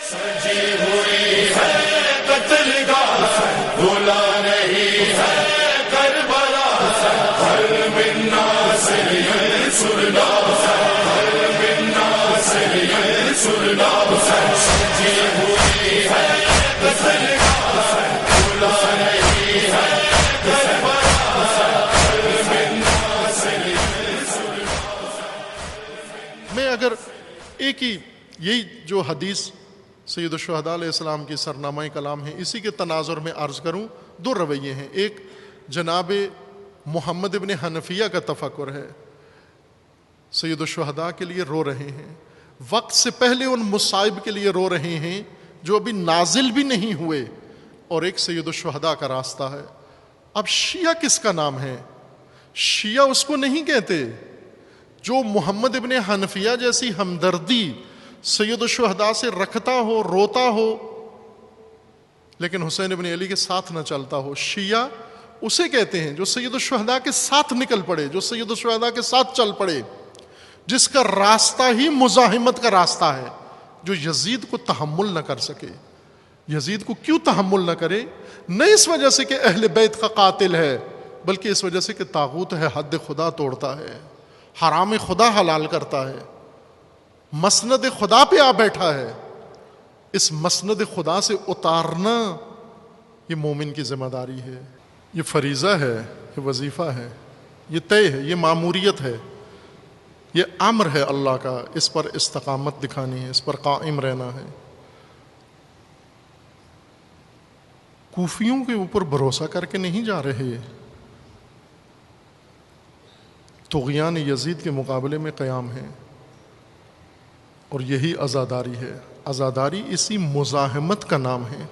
سجی ہوئی ہے قتل گاہ، بھولا نہیں ہے کربلا، ہر منا سے سرنا، ہر منا سے سرنا، سجی ہوئی ہے قتل گاہ، بھولا نہیں ہے کربلا، ہر منا سے سرنا۔ میں اگر ایک ہی یہی جو حدیث سید الشہداء علیہ السلام کی سرنامہ کلام ہے، اسی کے تناظر میں عرض کروں، دو رویے ہیں۔ ایک جناب محمد ابن حنفیہ کا تفکر ہے، سید الشہداء کے لیے رو رہے ہیں، وقت سے پہلے ان مصائب کے لیے رو رہے ہیں جو ابھی نازل بھی نہیں ہوئے، اور ایک سید الشہداء کا راستہ ہے۔ اب شیعہ کس کا نام ہے؟ شیعہ اس کو نہیں کہتے جو محمد ابن حنفیہ جیسی ہمدردی سید الشہداء سے رکھتا ہو، روتا ہو، لیکن حسین ابن علی کے ساتھ نہ چلتا ہو۔ شیعہ اسے کہتے ہیں جو سید الشہداء کے ساتھ نکل پڑے، جو سید الشہداء کے ساتھ چل پڑے، جس کا راستہ ہی مزاحمت کا راستہ ہے، جو یزید کو تحمل نہ کر سکے۔ یزید کو کیوں تحمل نہ کرے؟ نہ اس وجہ سے کہ اہل بیت کا قاتل ہے، بلکہ اس وجہ سے کہ طاغوت ہے، حد خدا توڑتا ہے، حرام خدا حلال کرتا ہے، مسند خدا پہ آ بیٹھا ہے۔ اس مسند خدا سے اتارنا یہ مومن کی ذمہ داری ہے، یہ فریضہ ہے، یہ وظیفہ ہے، یہ طے ہے، یہ ماموریت ہے، یہ امر ہے اللہ کا۔ اس پر استقامت دکھانی ہے، اس پر قائم رہنا ہے۔ کوفیوں کے اوپر بھروسہ کر کے نہیں جا رہے، طغیان یزید کے مقابلے میں قیام ہے، اور یہی عزاداری ہے۔ عزاداری اسی مزاحمت کا نام ہے۔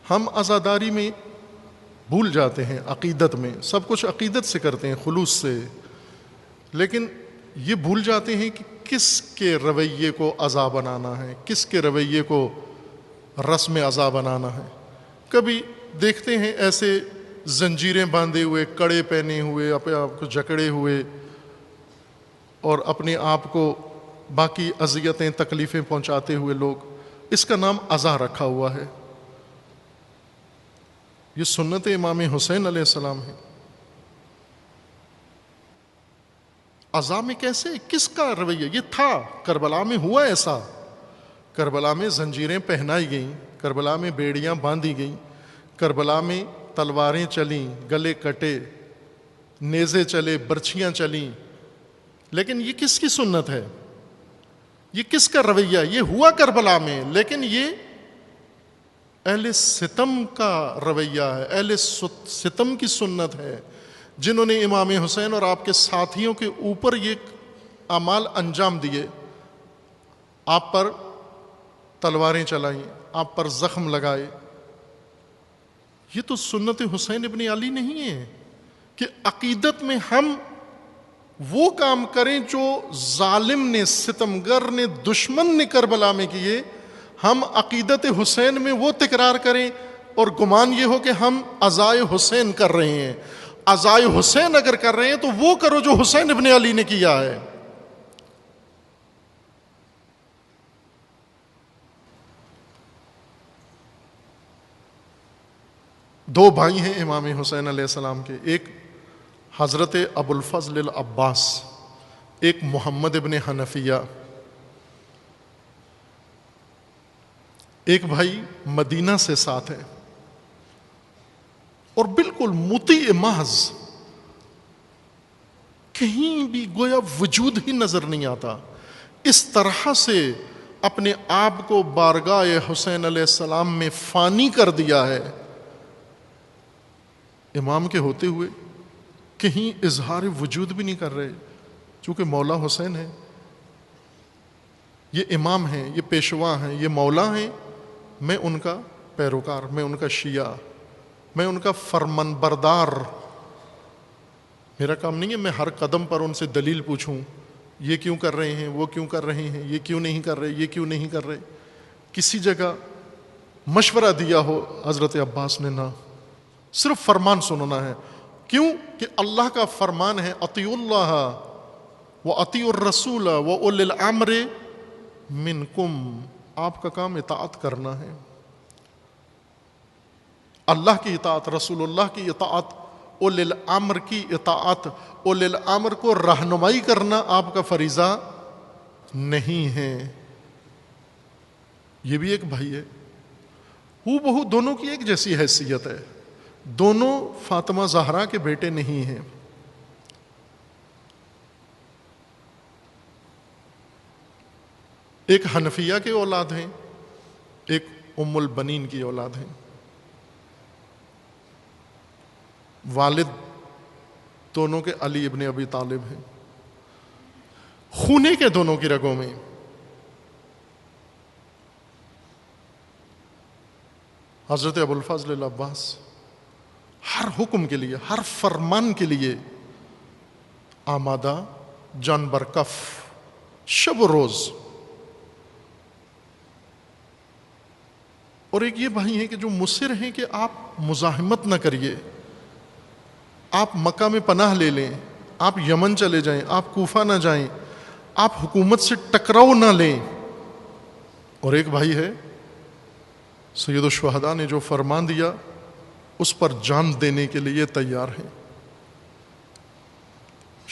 ہم عزاداری میں بھول جاتے ہیں، عقیدت میں سب کچھ عقیدت سے کرتے ہیں، خلوص سے، لیکن یہ بھول جاتے ہیں کہ کس کے رویے کو عزا بنانا ہے، کس کے رویے کو رسم عزا بنانا ہے۔ کبھی دیکھتے ہیں ایسے زنجیریں باندھے ہوئے، کڑے پہنے ہوئے، اپنے آپ کو جکڑے ہوئے، اور اپنے آپ کو باقی اذیتیں تکلیفیں پہنچاتے ہوئے لوگ، اس کا نام عزا رکھا ہوا ہے۔ یہ سنت امام حسین علیہ السلام ہے۔ عزا میں کیسے، کس کا رویہ یہ تھا؟ کربلا میں ہوا ایسا، کربلا میں زنجیریں پہنائی گئیں، کربلا میں بیڑیاں باندھی گئیں، کربلا میں تلواریں چلیں، گلے کٹے، نیزے چلے، برچھیاں چلیں، لیکن یہ کس کی سنت ہے؟ یہ کس کا رویہ؟ یہ ہوا کربلا میں، لیکن یہ اہل ستم کا رویہ ہے، اہل ستم کی سنت ہے، جنہوں نے امام حسین اور آپ کے ساتھیوں کے اوپر یہ اعمال انجام دیے، آپ پر تلواریں چلائیں، آپ پر زخم لگائے۔ یہ تو سنت حسین ابن علی نہیں ہے کہ عقیدت میں ہم وہ کام کریں جو ظالم نے، ستمگر نے، دشمن نے کربلا میں کیے، ہم عقیدت حسین میں وہ تکرار کریں اور گمان یہ ہو کہ ہم عزائے حسین کر رہے ہیں۔ عزائے حسین اگر کر رہے ہیں تو وہ کرو جو حسین ابن علی نے کیا ہے۔ دو بھائی ہیں امام حسین علیہ السلام کے، ایک حضرت ابو الفضل العباس، ایک محمد ابن حنفیہ۔ ایک بھائی مدینہ سے ساتھ ہے اور بالکل مطیع محض، کہیں بھی گویا وجود ہی نظر نہیں آتا، اس طرح سے اپنے آپ کو بارگاہ حسین علیہ السلام میں فانی کر دیا ہے، امام کے ہوتے ہوئے کہیں اظہار وجود بھی نہیں کر رہے، چونکہ مولا حسین ہے، یہ امام ہیں، یہ پیشوا ہیں، یہ مولا ہیں، میں ان کا پیروکار، میں ان کا شیعہ، میں ان کا فرمان بردار۔ میرا کام نہیں ہے میں ہر قدم پر ان سے دلیل پوچھوں، یہ کیوں کر رہے ہیں، وہ کیوں کر رہے ہیں، یہ کیوں نہیں کر رہے، یہ کیوں نہیں کر رہے۔ کسی جگہ مشورہ دیا ہو حضرت عباس نے، نہ، صرف فرمان سننا ہے۔ کیوں کہ اللہ کا فرمان ہے اطیعوا اللہ و اطیعوا الرسول و اولی الامر منکم، آپ کا کام اطاعت کرنا ہے، اللہ کی اطاعت، رسول اللہ کی اطاعت، اولی الامر کی اطاعت۔ اولی الامر کو رہنمائی کرنا آپ کا فریضہ نہیں ہے۔ یہ بھی ایک بھائی ہے، ہو بہو دونوں کی ایک جیسی حیثیت ہے، دونوں فاطمہ زہرا کے بیٹے نہیں ہیں۔ ایک حنفیہ کی اولاد ہیں، ایک ام البنین کی اولاد ہیں۔ والد دونوں کے علی ابن ابی طالب ہیں، خونے کے دونوں کی رگوں میں۔ حضرت ابو الفضل العباس ہر حکم کے لیے، ہر فرمان کے لیے آمادہ، جان برکف، شب و روز۔ اور ایک یہ بھائی ہیں کہ جو مصر ہیں کہ آپ مزاحمت نہ کریے، آپ مکہ میں پناہ لے لیں، آپ یمن چلے جائیں، آپ کوفہ نہ جائیں، آپ حکومت سے ٹکراؤ نہ لیں۔ اور ایک بھائی ہے سید الشہداء نے جو فرمان دیا اس پر جان دینے کے لیے تیار ہیں۔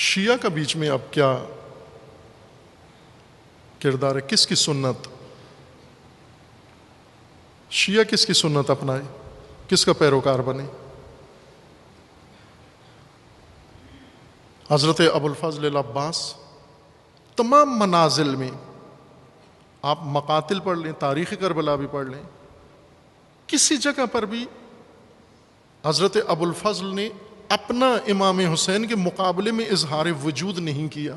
شیعہ کا بیچ میں اب کیا کردار ہے؟ کس کی سنت؟ شیعہ کس کی سنت اپنائے، کس کا پیروکار بنے؟ حضرت ابو الفضل العباس تمام منازل میں، آپ مقاتل پڑھ لیں، تاریخ کربلا بھی پڑھ لیں، کسی جگہ پر بھی حضرت ابو الفضل نے اپنا امام حسین کے مقابلے میں اظہار وجود نہیں کیا۔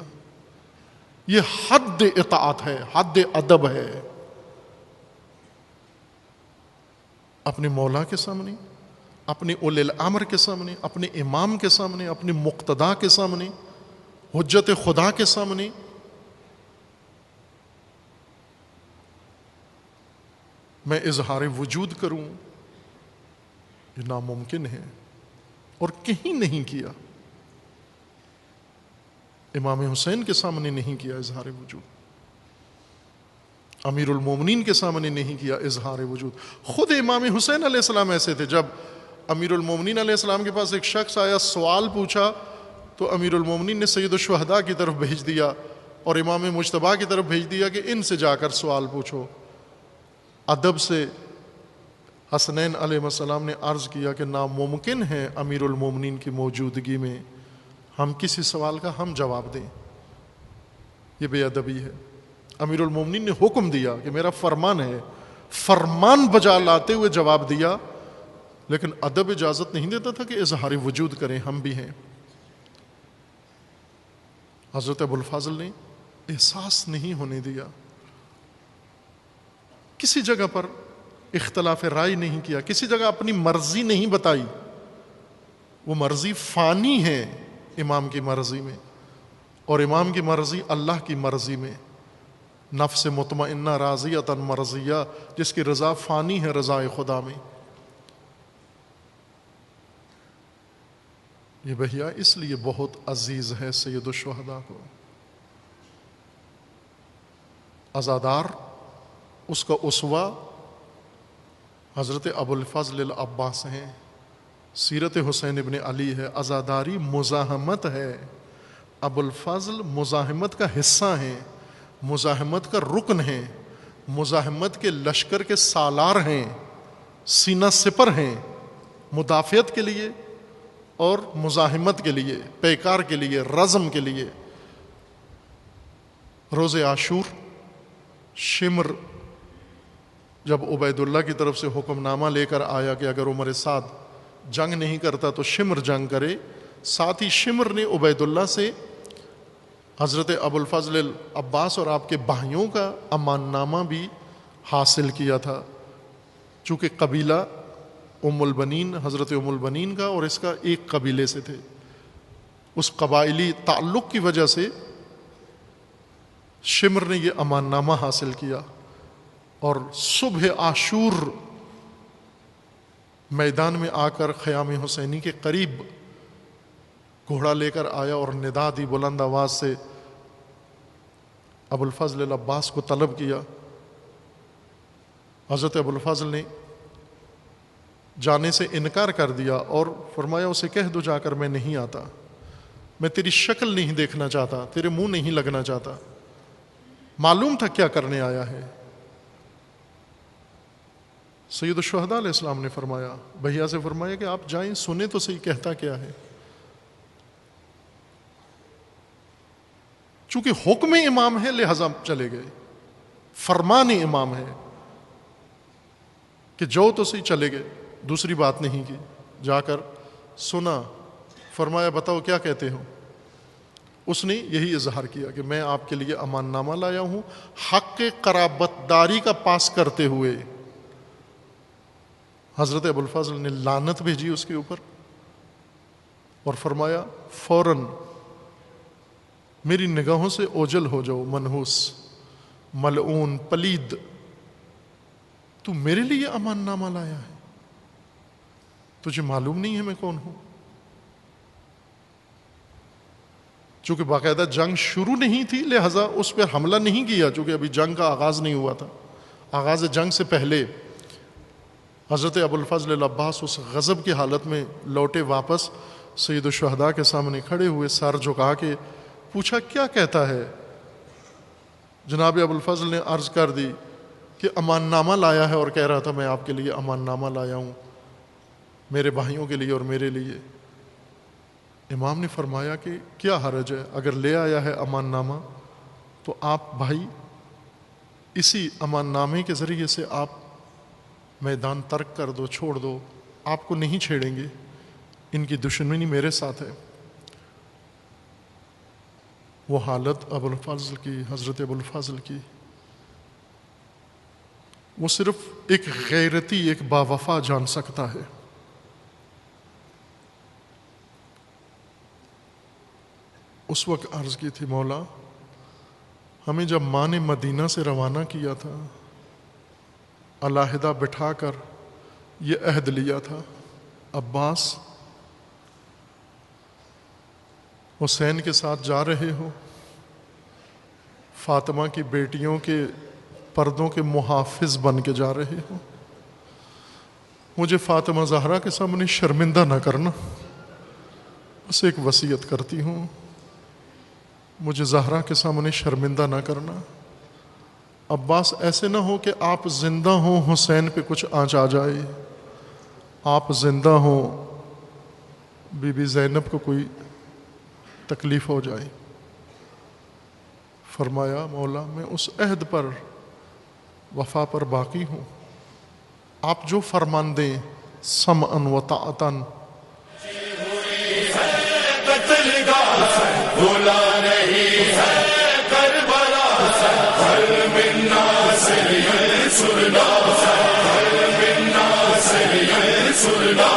یہ حد اطاعت ہے، حد ادب ہے، اپنے مولا کے سامنے، اپنے اولی الامر کے سامنے، اپنے امام کے سامنے، اپنے مقتدا کے سامنے، حجت خدا کے سامنے میں اظہار وجود کروں، یہ ناممکن ہے اور کہیں نہیں کیا۔ امام حسین کے سامنے نہیں کیا اظہار وجود، امیر المومنین کے سامنے نہیں کیا اظہار وجود۔ خود امام حسین علیہ السلام ایسے تھے، جب امیر المومنین علیہ السلام کے پاس ایک شخص آیا، سوال پوچھا، تو امیر المومنین نے سید الشہداء کی طرف بھیج دیا اور امام مجتبیٰ کی طرف بھیج دیا کہ ان سے جا کر سوال پوچھو۔ ادب سے حسنین علیہ السلام نے عرض کیا کہ ناممکن ہے امیر المومنین کی موجودگی میں ہم کسی سوال کا ہم جواب دیں، یہ بے ادبی ہے۔ امیر المومنین نے حکم دیا کہ میرا فرمان ہے، فرمان بجا لاتے ہوئے جواب دیا، لیکن ادب اجازت نہیں دیتا تھا کہ اظہار وجود کریں، ہم بھی ہیں۔ حضرت ابو الفضل نے احساس نہیں ہونے دیا، کسی جگہ پر اختلاف رائے نہیں کیا، کسی جگہ اپنی مرضی نہیں بتائی۔ وہ مرضی فانی ہے امام کی مرضی میں، اور امام کی مرضی اللہ کی مرضی میں، نفس مطمئنہ راضیۃ مرضیہ، جس کی رضا فانی ہے رضا خدا میں۔ یہ بھیا اس لیے بہت عزیز ہے سید الشہداء کو۔ عزادار اس کا اسوہ حضرت ابو الفضل العباس ہیں، سیرت حسین ابن علی ہے، عزاداری مزاحمت ہے، ابو الفضل مزاحمت کا حصہ ہیں، مزاحمت کا رکن ہیں، مزاحمت کے لشکر کے سالار ہیں، سینہ سپر ہیں، مدافعت کے لیے اور مزاحمت کے لیے، پیکار کے لیے، رزم کے لیے۔ روز عاشور شمر جب عبید اللہ کی طرف سے حکم نامہ لے کر آیا کہ اگر عمر سعد جنگ نہیں کرتا تو شمر جنگ کرے، ساتھ ہی شمر نے عبید اللہ سے حضرت ابو الفضل العباس اور آپ کے بھائیوں کا امان نامہ بھی حاصل کیا تھا، چونکہ قبیلہ ام البنین، حضرت ام البنین کا اور اس کا ایک قبیلے سے تھے، اس قبائلی تعلق کی وجہ سے شمر نے یہ امان نامہ حاصل کیا، اور صبح عاشور میدان میں آ کر خیام حسینی کے قریب گھوڑا لے کر آیا اور ندا دی بلند آواز سے ابو الفضل العباس کو طلب کیا. حضرت ابو الفضل نے جانے سے انکار کر دیا اور فرمایا اسے کہہ دو جا کر میں نہیں آتا، میں تیری شکل نہیں دیکھنا چاہتا، تیرے منہ نہیں لگنا چاہتا. معلوم تھا کیا کرنے آیا ہے. سید الشہداء علیہ السلام نے فرمایا، بھیا سے فرمایا کہ آپ جائیں سنیں تو صحیح کہتا کیا ہے. چونکہ حکم امام ہے لہذا چلے گئے، فرمان امام ہے کہ جو تو صحیح چلے گئے. دوسری بات نہیں کی، جا کر سنا. فرمایا بتاؤ کیا کہتے ہو. اس نے یہی اظہار کیا کہ میں آپ کے لیے امان نامہ لایا ہوں حق قرابت داری کا پاس کرتے ہوئے. حضرت ابو الفضل نے لعنت بھیجی اس کے اوپر اور فرمایا فوراً میری نگاہوں سے اوجل ہو جاؤ، منحوس، ملعون، پلید. تو میرے لیے امان نامہ لایا ہے، تجھے معلوم نہیں ہے میں کون ہوں. چونکہ باقاعدہ جنگ شروع نہیں تھی لہذا اس پر حملہ نہیں کیا، چونکہ ابھی جنگ کا آغاز نہیں ہوا تھا. آغاز جنگ سے پہلے حضرت ابو الفضل العباس اس غضب کی حالت میں لوٹے واپس، سید الشہداء کے سامنے کھڑے ہوئے، سر جھکا کے پوچھا کیا کہتا ہے. جناب ابو الفضل نے عرض کر دی کہ امان نامہ لایا ہے اور کہہ رہا تھا میں آپ کے لیے امان نامہ لایا ہوں، میرے بھائیوں کے لیے اور میرے لیے. امام نے فرمایا کہ کیا حرج ہے، اگر لے آیا ہے امان نامہ تو آپ بھائی اسی امان نامے کے ذریعے سے آپ میدان ترک کر دو، چھوڑ دو، آپ کو نہیں چھیڑیں گے، ان کی دشمنی میرے ساتھ ہے. وہ حالت ابو الفضل کی، حضرت ابو الفضل کی، وہ صرف ایک غیرتی، ایک باوفا جان سکتا ہے. اس وقت عرض کی تھی مولا ہمیں جب ماں نے مدینہ سے روانہ کیا تھا علیحدہ بٹھا کر یہ عہد لیا تھا، عباس حسین کے ساتھ جا رہے ہو، فاطمہ کی بیٹیوں کے پردوں کے محافظ بن کے جا رہے ہو، مجھے فاطمہ زہرا کے سامنے شرمندہ نہ کرنا، بس ایک وصیت کرتی ہوں، مجھے زہرا کے سامنے شرمندہ نہ کرنا. عباس ایسے نہ ہو کہ آپ زندہ ہوں حسین پہ کچھ آنچ آ جائے، آپ زندہ ہوں بی بی زینب کو کوئی تکلیف ہو جائے. فرمایا مولا میں اس عہد پر وفا پر باقی ہوں، آپ جو فرمان دیں سمعا و طاعتاً. بھولا نہیں ہے کربلا، ہر منا سے یہ سننا، ہر منا سے یہ سننا.